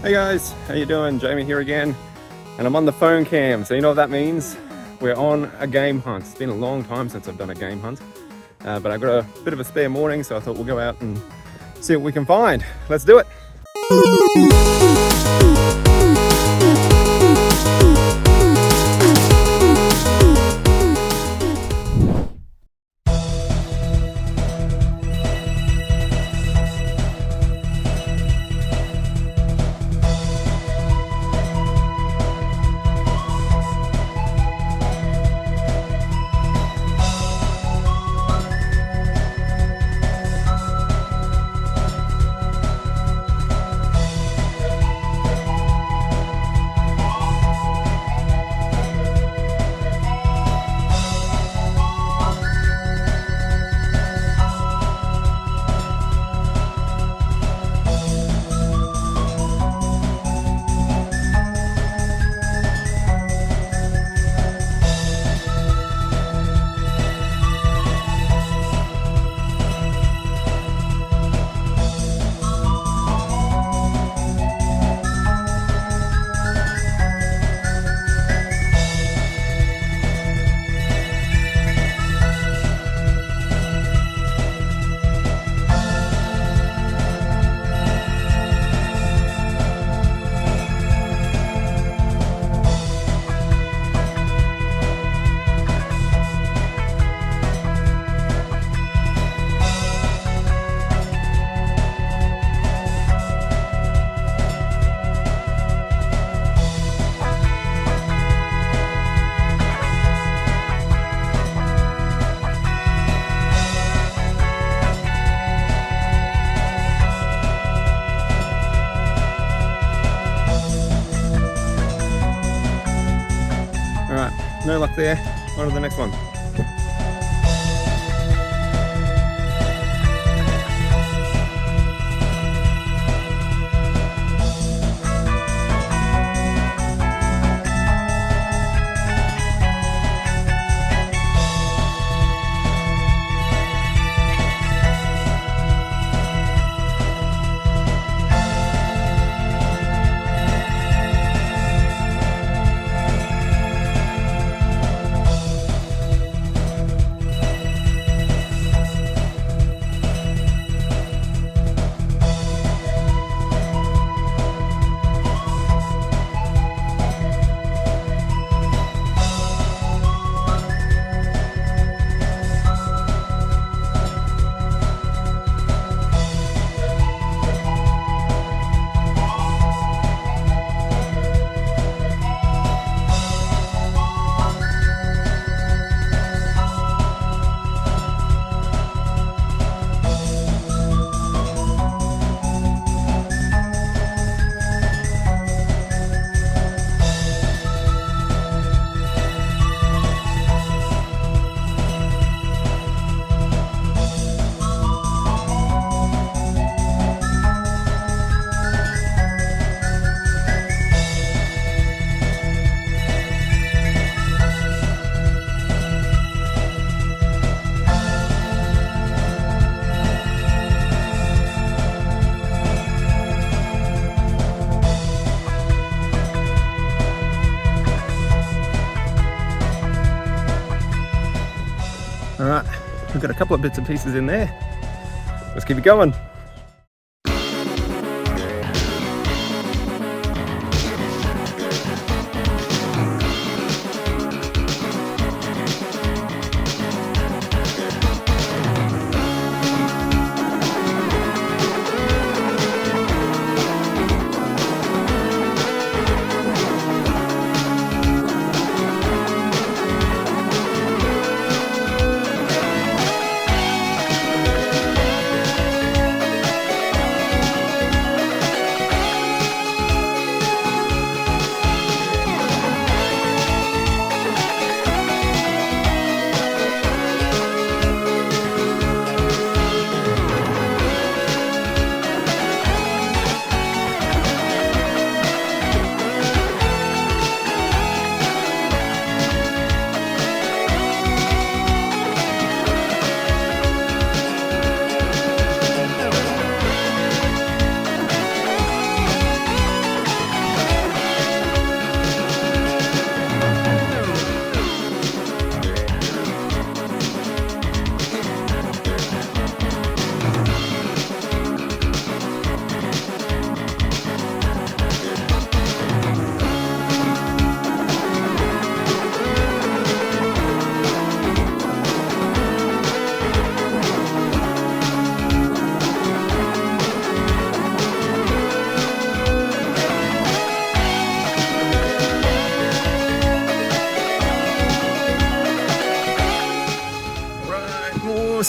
Hey guys, how you doing? Jamie here again, and I'm on the phone cam, so you know what that means? We're on a game hunt. It's been a long time since I've done a game hunt, but I've got a bit of a spare morning, so I thought we'll go out and see what we can find. Let's do it. Alright, no luck there. On to the next one. Alright, we've got a couple of bits and pieces in there. Let's keep it going.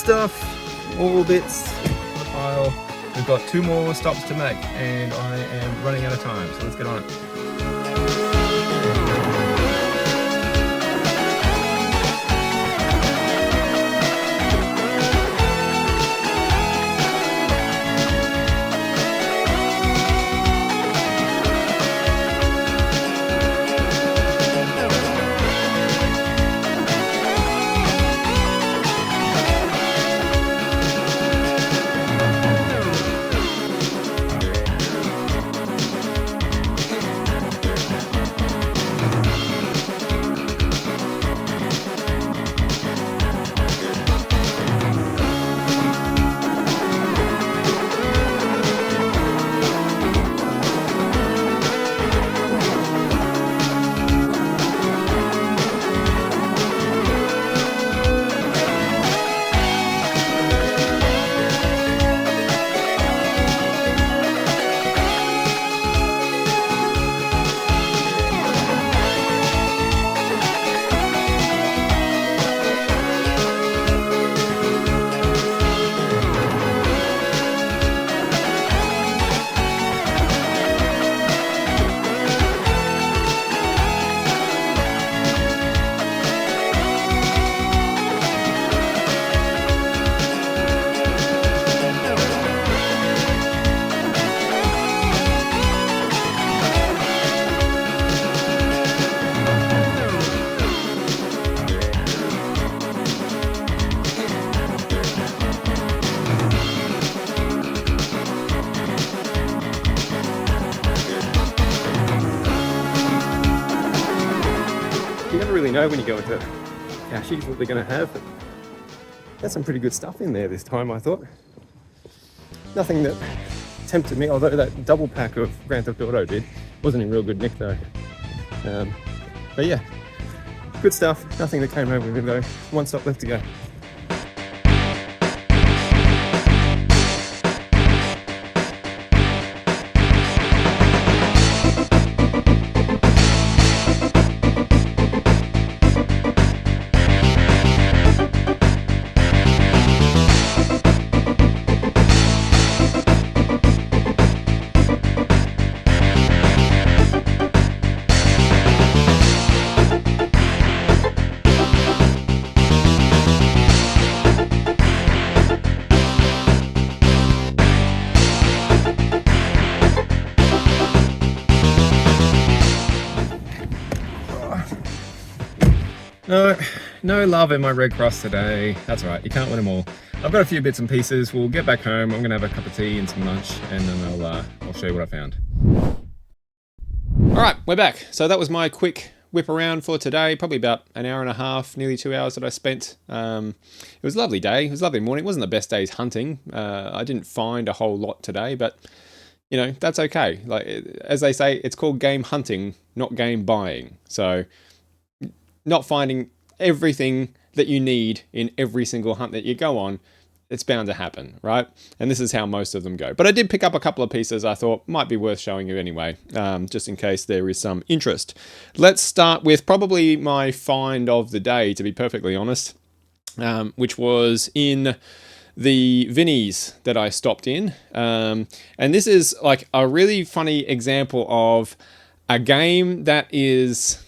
stuff, all bits of the pile. We've got 2 more stops to make and I am running out of time, so let's get on it. You never really know when you go into caches what they're going to have, but there's some pretty good stuff in there this time, I thought. Nothing that tempted me, although that double pack of Grand Theft Auto did. Wasn't in real good nick though. But yeah, good stuff. Nothing that came over with me though. 1 stop left to go. No love in my Red Cross today. That's all right, you can't win them all. I've got a few bits and pieces. We'll get back home. I'm gonna have a cup of tea and some lunch, and then I'll show you what I found. All right, we're back. So that was my quick whip around for today. Probably about an hour and a half, nearly 2 hours that I spent. It was a lovely day. It was a lovely morning. It wasn't the best days hunting. I didn't find a whole lot today, but you know, that's okay. Like, as they say, it's called game hunting, not game buying. So not finding everything that you need in every single hunt that you go on, it's bound to happen, right? And this is how most of them go. But I did pick up a couple of pieces I thought might be worth showing you anyway, just in case there is some interest. Let's start with probably my find of the day, to be perfectly honest, which was in the Vinnies that I stopped in. And this is like a really funny example of a game that is...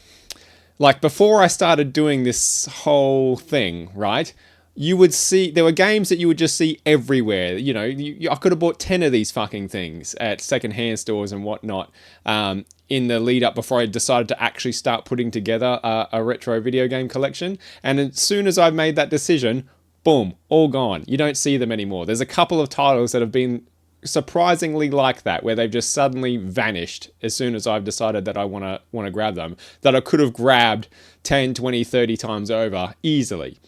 Like, before I started doing this whole thing, right, you would see, there were games that you would just see everywhere. You know, I could have bought 10 of these fucking things at secondhand stores and whatnot in the lead up before I decided to actually start putting together a retro video game collection. And as soon as I made that decision, boom, all gone. You don't see them anymore. There's a couple of titles that have been surprisingly like that, where they've just suddenly vanished as soon as I've decided that I want to grab them, that I could have grabbed 10, 20, 30 times over easily.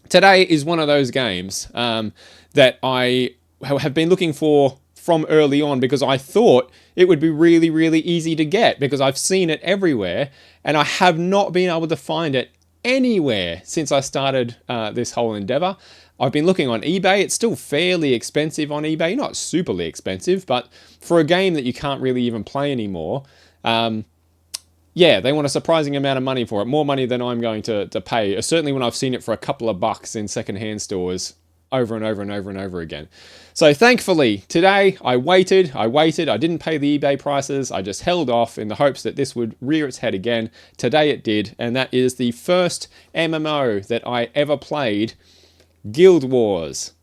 Today is one of those games that I have been looking for from early on, because I thought it would be really, really easy to get because I've seen it everywhere, and I have not been able to find it anywhere since I started this whole endeavor. I've been looking on eBay. It's still fairly expensive on eBay, not superly expensive, but for a game that you can't really even play anymore, yeah, they want a surprising amount of money for it, more money than I'm going to pay. Certainly when I've seen it for a couple of bucks in secondhand stores over and over and over and over again. So thankfully, today I waited. I didn't pay the eBay prices. I just held off in the hopes that this would rear its head again. Today it did, and that is the first MMO that I ever played, Guild Wars.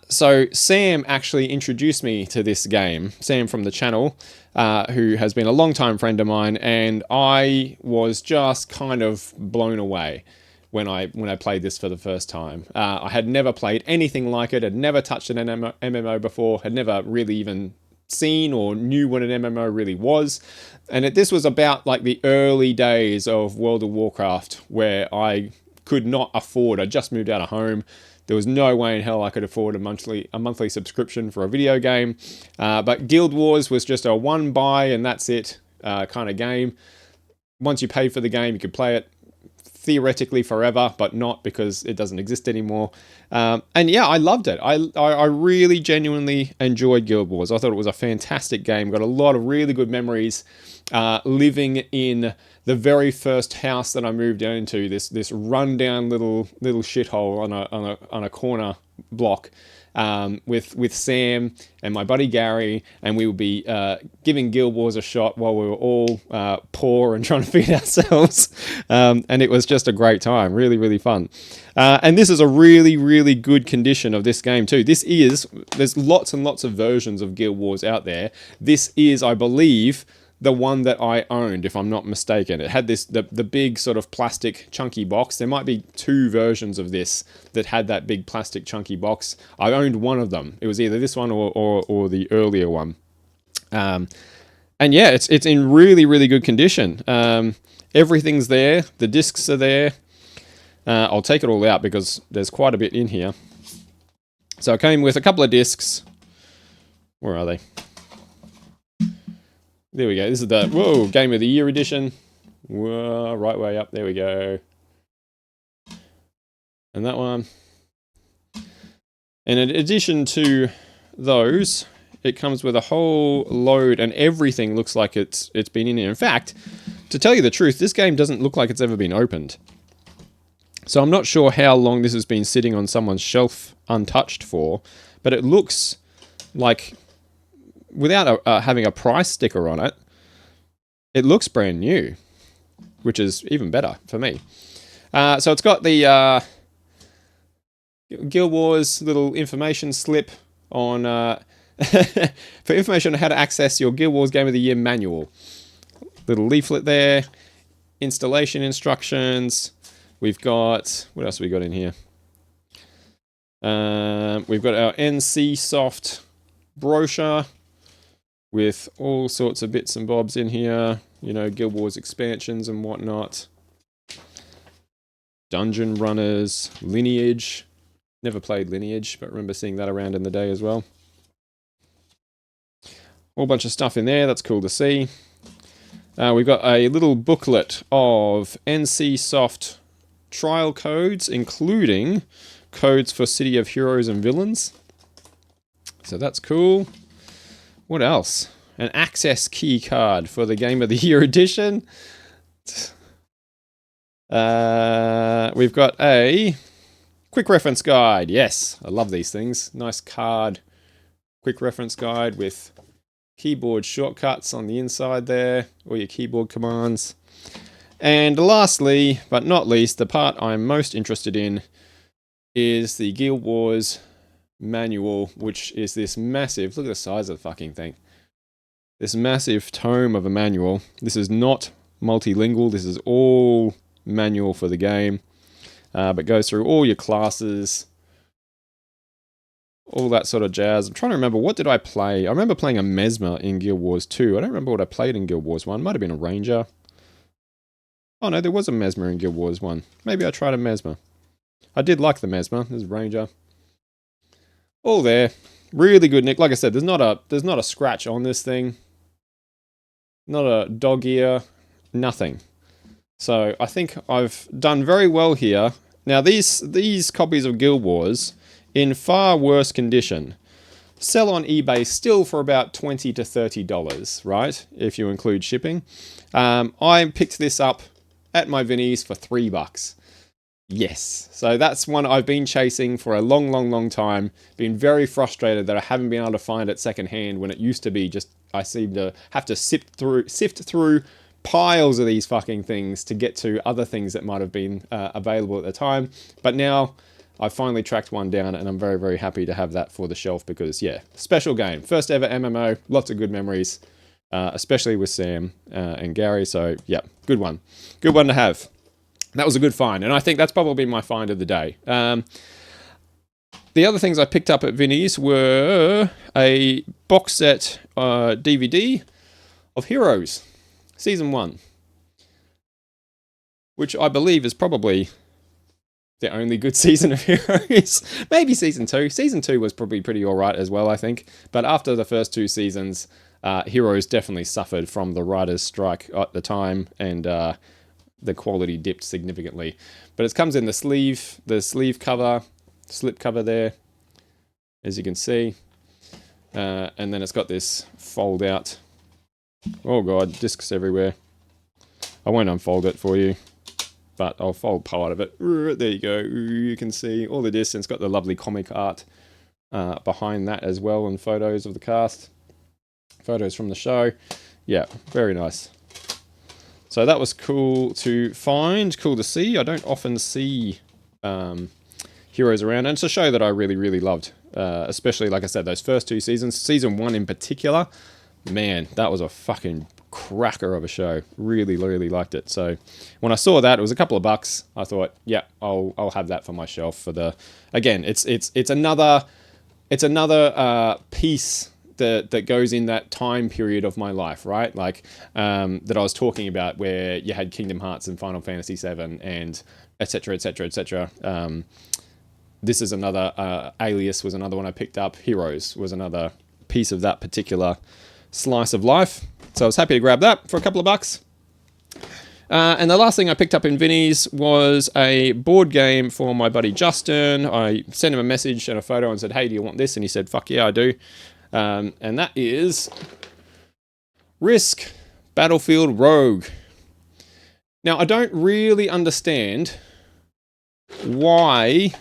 So Sam actually introduced me to this game, Sam from the channel, who has been a long-time friend of mine, and I was just kind of blown away when I played this for the first time. I had never played anything like it, had never touched an MMO before, had never really even seen or knew what an MMO really was. And this was about like the early days of World of Warcraft, where I could not afford, I just moved out of home. There was no way in hell I could afford a monthly subscription for a video game. But Guild Wars was just a one buy and that's it kind of game. Once you paid for the game, you could play it theoretically forever, but not, because it doesn't exist anymore. And yeah, I loved it. I really genuinely enjoyed Guild Wars. I thought it was a fantastic game. Got a lot of really good memories living in the very first house that I moved into, this rundown little shithole on a corner block, with Sam and my buddy Gary, and we would be giving Guild Wars a shot while we were all poor and trying to feed ourselves, and it was just a great time, really, really fun. And this is a really, really good condition of this game too. There's lots and lots of versions of Guild Wars out there. This is, I believe, the one that I owned, if I'm not mistaken. It had the big sort of plastic chunky box. There might be two versions of this that had that big plastic chunky box. I owned one of them. It was either this one or the earlier one. And yeah, it's in really, really good condition. Everything's there. The discs are there. I'll take it all out because there's quite a bit in here. So it came with a couple of discs. Where are they? There we go. This is the, Game of the Year edition. Whoa, right way up. There we go. And that one. And in addition to those, it comes with a whole load, and everything looks like it's been in here. In fact, to tell you the truth, this game doesn't look like it's ever been opened. So I'm not sure how long this has been sitting on someone's shelf untouched for, but it looks like, without having a price sticker on it, it looks brand new, which is even better for me. So it's got the Guild Wars little information slip on for information on how to access your Guild Wars Game of the Year manual. Little leaflet there, installation instructions. We've got, what else have we got in here? We've got our NC Soft brochure with all sorts of bits and bobs in here. You know, Guild Wars expansions and whatnot. Dungeon Runners, Lineage. Never played Lineage, but remember seeing that around in the day as well. Whole bunch of stuff in there, that's cool to see. We've got a little booklet of NC Soft trial codes, including codes for City of Heroes and Villains. So that's cool. What else? An access key card for the Game of the Year edition. We've got a quick reference guide. Yes, I love these things. Nice card. Quick reference guide with keyboard shortcuts on the inside there, or your keyboard commands. And lastly, but not least, the part I'm most interested in is the Guild Wars manual, which is this massive, look at the size of the fucking thing. This massive tome of a manual. This is not multilingual, this is all manual for the game, but goes through all your classes, all that sort of jazz. I'm trying to remember, what did I play? I remember playing a Mesmer in Guild Wars 2. I don't remember what I played in Guild Wars 1. Might have been a Ranger. Oh no, there was a Mesmer in Guild Wars 1. Maybe I tried a Mesmer. I did like the Mesmer. There's Ranger. All there. Really good, Nick. Like I said, there's not a scratch on this thing. Not a dog ear. Nothing. So I think I've done very well here. Now these copies of Guild Wars, in far worse condition, sell on eBay still for about $20 to $30, right? If you include shipping. I picked this up at my Vinnie's for $3. Yes. So that's one I've been chasing for a long, long, long time. Been very frustrated that I haven't been able to find it secondhand when it used to be just I seem to have to sift through piles of these fucking things to get to other things that might have been available at the time. But now I finally tracked one down, and I'm very, very happy to have that for the shelf because, yeah, special game. First ever MMO, lots of good memories, especially with Sam and Gary. So, yeah, good one. Good one to have. That was a good find, and I think that's probably my find of the day. The other things I picked up at Vinnie's were a box set DVD of Heroes, Season 1, which I believe is probably the only good season of Heroes. Maybe Season 2. Season 2 was probably pretty alright as well, I think. But after the first 2 seasons, Heroes definitely suffered from the writer's strike at the time, and the quality dipped significantly. But it comes in the sleeve cover, slip cover there, as you can see. And then it's got this fold out. Oh god, discs everywhere. I won't unfold it for you, but I'll fold part of it. There you go. You can see all the discs. It's got the lovely comic art behind that as well, and photos of the cast. Photos from the show. Yeah, very nice. So that was cool to find, cool to see. I don't often see Heroes around, and it's a show that I really, really loved. Especially, like I said, those first 2 seasons. Season 1 in particular, man, that was a fucking cracker of a show. Really, really liked it. So when I saw that, it was a couple of bucks. I thought, yeah, I'll have that for my shelf for the. Again, it's another piece that goes in that time period of my life, right? Like that I was talking about, where you had Kingdom Hearts and Final Fantasy VII and etc. etc. etc. This is another. Alias was another one I picked up. Heroes was another piece of that particular slice of life. So I was happy to grab that for a couple of bucks. And the last thing I picked up in Vinnie's was a board game for my buddy Justin. I sent him a message and a photo and said, hey, do you want this? And he said, fuck yeah, I do. And that is Risk Battlefield Rogue. Now, I don't really understand why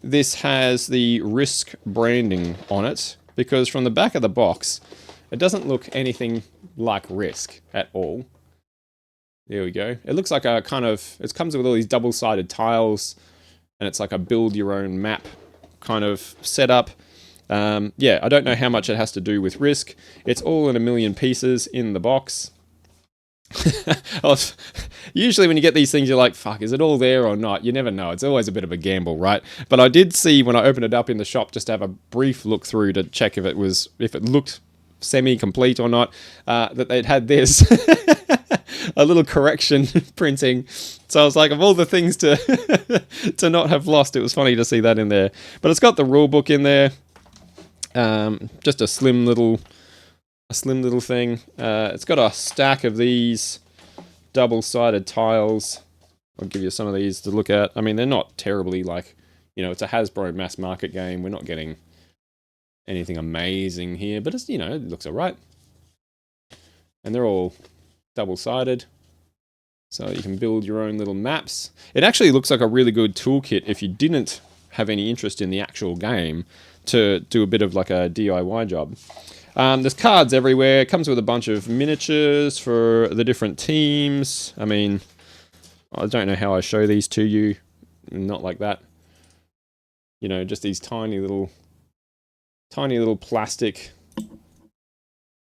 this has the Risk branding on it, because from the back of the box, it doesn't look anything like Risk at all. There we go. It looks like a kind of, it comes with all these double-sided tiles, and it's like a build your own map kind of setup. Yeah, I don't know how much it has to do with Risk. It's all in a million pieces in the box. Usually when you get these things, you're like, fuck, is it all there or not? You never know. It's always a bit of a gamble, right? But I did see when I opened it up in the shop, just to have a brief look through to check if it looked semi-complete or not, that they'd had this. A little correction printing. So I was like, of all the things to to not have lost, it was funny to see that in there. But it's got the rule book in there. Just a slim little thing. It's got a stack of these double-sided tiles. I'll give you some of these to look at. I mean, they're not terribly it's a Hasbro mass market game. We're not getting anything amazing here, but it's, it looks alright. And they're all double-sided, so you can build your own little maps. It actually looks like a really good toolkit if you didn't have any interest in the actual game, to do a bit of like a DIY job. There's cards everywhere. It comes with a bunch of miniatures for the different teams. I mean, I don't know how I show these to you. Not like that. Just these tiny little plastic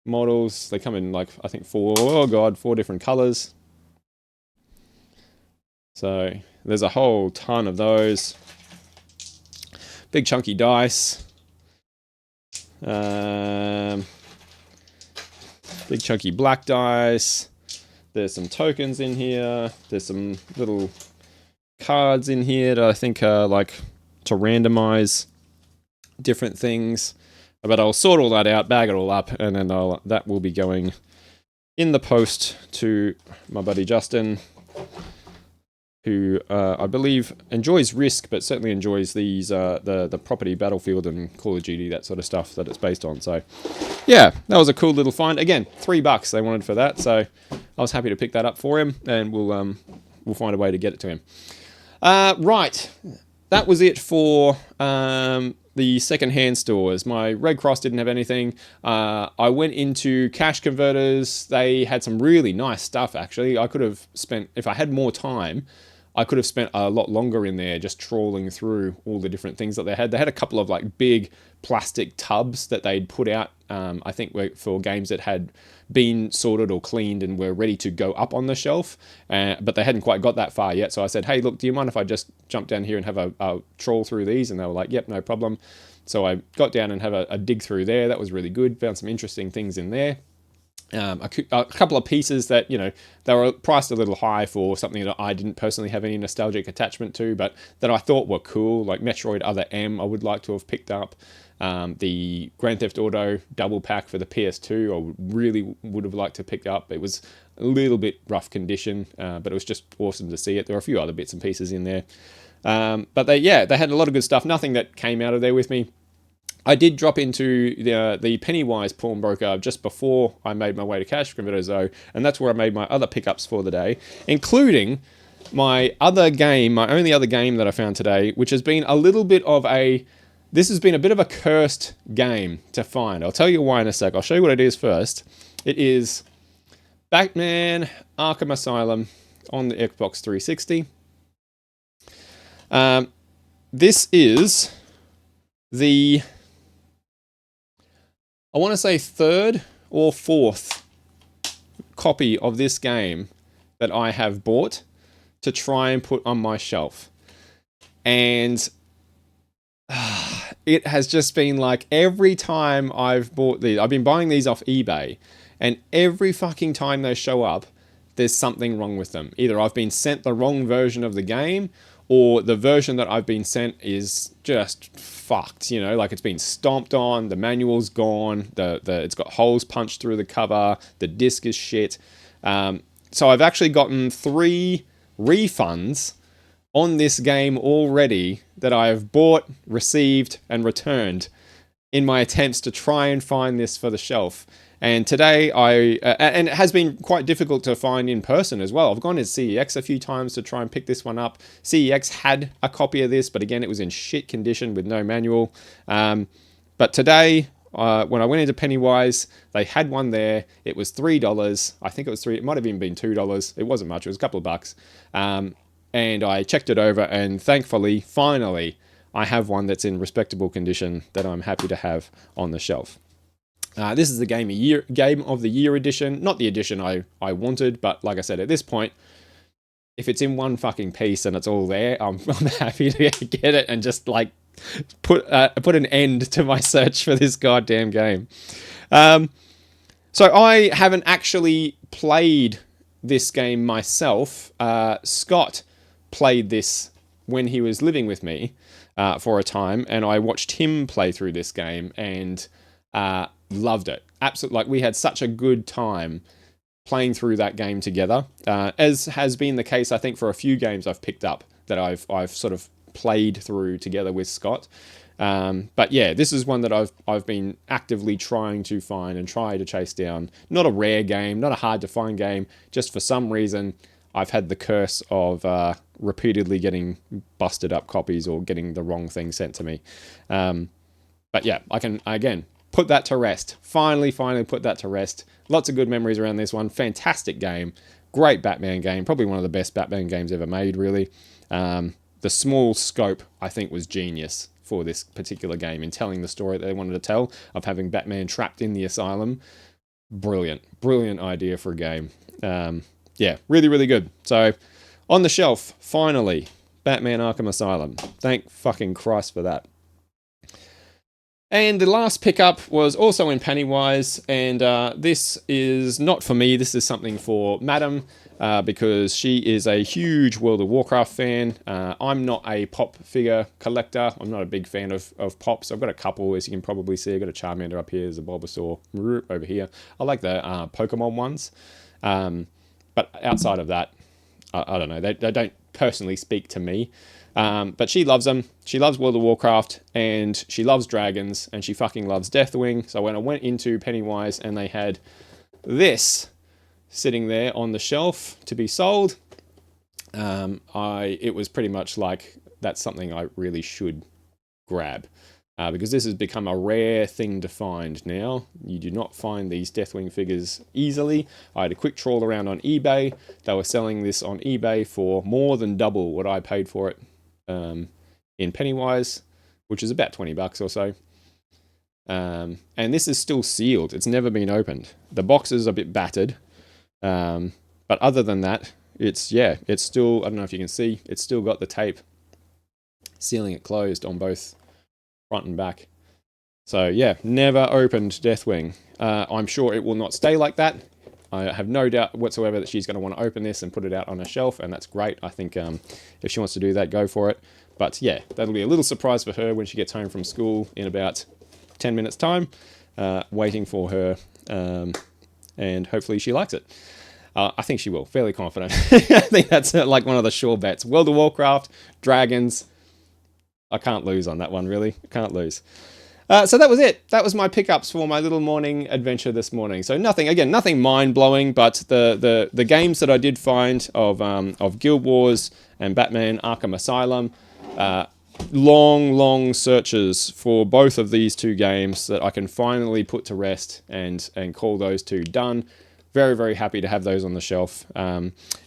models. They come in I think 4 different colors. So there's a whole ton of those. Big chunky dice. Big chunky black dice. There's some tokens in here. There's some little cards in here that I think are to randomize different things. But I'll sort all that out, bag it all up, and then that will be going in the post to my buddy Justin, who I believe enjoys Risk, but certainly enjoys these the property Battlefield and Call of Duty, that sort of stuff that it's based on. So yeah, that was a cool little find. Again, $3 they wanted for that, so I was happy to pick that up for him, and we'll find a way to get it to him. Right. That was it for the second-hand stores. My Red Cross didn't have anything. I went into Cash Converters. They had some really nice stuff, actually. I could have spent, if I had more time, I could have spent a lot longer in there just trawling through all the different things that they had. They had a couple of like big plastic tubs that they'd put out, I think for games that had been sorted or cleaned and were ready to go up on the shelf, but they hadn't quite got that far yet. So I said, hey, look, do you mind if I just jump down here and have a trawl through these? And they were like, yep, no problem. So I got down and have a dig through there. That was really good. Found some interesting things in there. A couple of pieces that, you know, they were priced a little high for something that I didn't personally have any nostalgic attachment to, but that I thought were cool, like Metroid Other M I would like to have picked up. The Grand Theft Auto double pack for the PS2 I really would have liked to pick up. It was a little bit rough condition, but it was just awesome to see it. There were a few other bits and pieces in there. But they had a lot of good stuff. Nothing that came out of there with me. I did drop into the Pennywise pawnbroker just before I made my way to Cash Converters, though, and that's where I made my other pickups for the day, including my only other game that I found today, which has been a little bit of this has been a bit of a cursed game to find. I'll tell you why in a sec. I'll show you what it is first. It is Batman Arkham Asylum on the Xbox 360. This is the, I want to say, third or fourth copy of this game that I have bought to try and put on my shelf. And it has just been like every time I've bought these, I've been buying these off eBay, and every fucking time they show up, there's something wrong with them. Either I've been sent the wrong version of the game, or the version that I've been sent is just fucked, you know, like it's been stomped on, the manual's gone, it's got holes punched through the cover, the disc is shit. So I've actually gotten 3 refunds on this game already that I have bought, received, and returned in my attempts to try and find this for the shelf. And today and it has been quite difficult to find in person as well. I've gone to CEX a few times to try and pick this one up. CEX had a copy of this, but again, it was in shit condition with no manual. But today, when I went into Pennywise, they had one there. It was $3. I think it was $3. It might have even been $2. It wasn't much. It was a couple of bucks. And I checked it over, and thankfully, finally, I have one that's in respectable condition that I'm happy to have on the shelf. This is the Game of the Year edition. Not the edition I wanted, but like I said, at this point, if it's in one fucking piece and it's all there, I'm happy to get it and just like put an end to my search for this goddamn game. So I haven't actually played this game myself. Scott played this when he was living with me for a time, and I watched him play through this game and loved it. Absolutely, like we had such a good time playing through that game together, as has been the case, I think, for a few games I've picked up that I've sort of played through together with Scott. But yeah, this is one that I've been actively trying to find and try to chase down. Not a rare game, not a hard to find game. Just for some reason, I've had the curse of repeatedly getting busted up copies or getting the wrong thing sent to me. But yeah, I can, again, put that to rest. Finally put that to rest. Lots of good memories around this one. Fantastic game. Great Batman game. Probably one of the best Batman games ever made, really. The small scope, I think, was genius for this particular game in telling the story that they wanted to tell of having Batman trapped in the asylum. Brilliant idea for a game. Yeah, really good. So, on the shelf, finally, Batman Arkham Asylum. Thank fucking Christ for that. And the last pickup was also in Pennywise, and this is not for me, this is something for Madam, because she is a huge World of Warcraft fan. I'm not a pop figure collector. I'm not a big fan of pops. I've got a couple, as you can probably see. I've got a Charmander up here, there's a Bulbasaur over here. I like the Pokemon ones. But outside of that, I don't know. They don't personally speak to me. But she loves them. She loves World of Warcraft, and she loves dragons, and she fucking loves Deathwing. So when I went into Pennywise and they had this sitting there on the shelf to be sold, it was pretty much like, that's something I really should grab. Because this has become a rare thing to find now. You do not find these Deathwing figures easily. I had a quick trawl around on eBay. They were selling this on eBay for more than double what I paid for it in Pennywise, which is about 20 bucks or so. And this is still sealed. It's never been opened. The box is a bit battered. But other than that, it's still, I don't know if you can see, it's still got the tape sealing it closed on both front and back. So yeah, never opened Deathwing. I'm sure it will not stay like that. I have no doubt whatsoever that she's going to want to open this and put it out on a shelf, and that's great. I think if she wants to do that, go for it. But yeah, that'll be a little surprise for her when she gets home from school in about 10 minutes time, waiting for her, and hopefully she likes it. I think she will, fairly confident. I think that's like one of the sure bets. World of Warcraft, dragons, I can't lose on that one, really. I can't lose. So that was it. That was my pickups for my little morning adventure this morning. So nothing mind-blowing, but the games that I did find of Guild Wars and Batman Arkham Asylum, long searches for both of these two games that I can finally put to rest and call those two done. Very, very happy to have those on the shelf.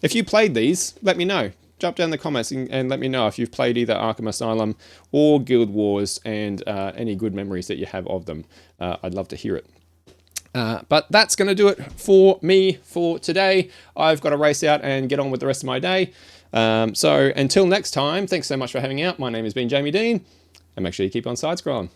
If you played these, let me know. Drop down in the comments and let me know if you've played either Arkham Asylum or Guild Wars and any good memories that you have of them. I'd love to hear it. But that's going to do it for me for today. I've got to race out and get on with the rest of my day. So until next time, thanks so much for hanging out. My name has been Jamie Dean, and make sure you keep on side-scrolling.